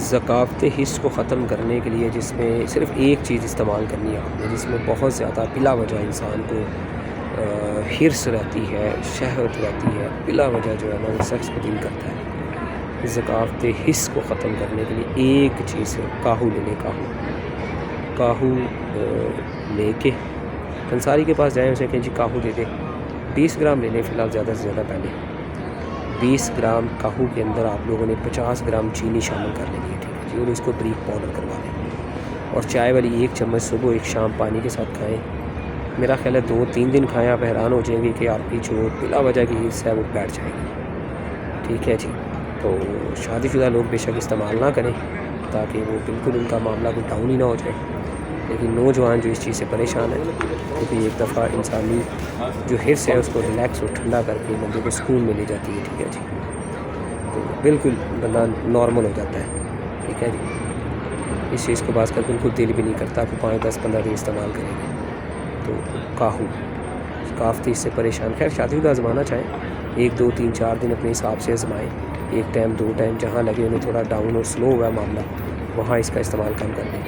ذکاوت حس کو ختم کرنے کے لیے جس میں صرف ایک چیز استعمال کرنی ہے آپ نے، جس میں بہت زیادہ بلا وجہ انسان کو حرص رہتی ہے، شہوت رہتی ہے، بلا وجہ جو ہے نا وہ سیکس کو دل کرتا ہے۔ ذکاوت حس کو ختم کرنے کے لیے ایک چیز صرف کاہو لے لیں۔ کاہو لے کے پنساری کے پاس جائیں، اسے کہیں جی کاہو دے دے، 20 گرام لے لیں فی الحال، زیادہ سے زیادہ پہلے 20 گرام کاہو کے اندر آپ لوگوں نے 50 گرام چینی شامل کر لینی ہے، ٹھیک ہے جی، اور اس کو بریک پاؤڈر کروا لیں، اور چائے والی 1 چمچ صبح 1 شام پانی کے ساتھ کھائیں۔ میرا خیال ہے 2-3 دن کھائیں، آپ حیران ہو جائیں گے کہ آپ کی جو بلا وجہ کی حص ہے وہ بیٹھ جائے گی، ٹھیک ہے جی۔ تو شادی شدہ لوگ بے شک استعمال نہ کریں تاکہ وہ بالکل ان کا معاملہ کوئی ڈاؤن ہی نہ ہو جائے، لیکن نوجوان جو اس چیز سے پریشان ہیں، کیونکہ ایک دفعہ انسانی جو حرص ہے اس کو ریلیکس اور ٹھنڈا کر کے بندے کو سکون میں لے جاتی ہے، ٹھیک ہے جی، تو بالکل بندہ نارمل ہو جاتا ہے، ٹھیک ہے جی۔ اس چیز کو بعض کر بالکل دل بھی نہیں کرتا کہ 5-10-15 دن استعمال کریں گے۔ تو کاہو ثقافتی اس سے پریشان، خیر شادی کا آزمانا چاہیں 1-2-3-4 دن اپنے حساب سے آزمائیں، 1 ٹائم 2 ٹائم جہاں لگے انہیں تھوڑا ڈاؤن اور سلو ہوا معاملہ وہاں اس کا استعمال کم کر لیں۔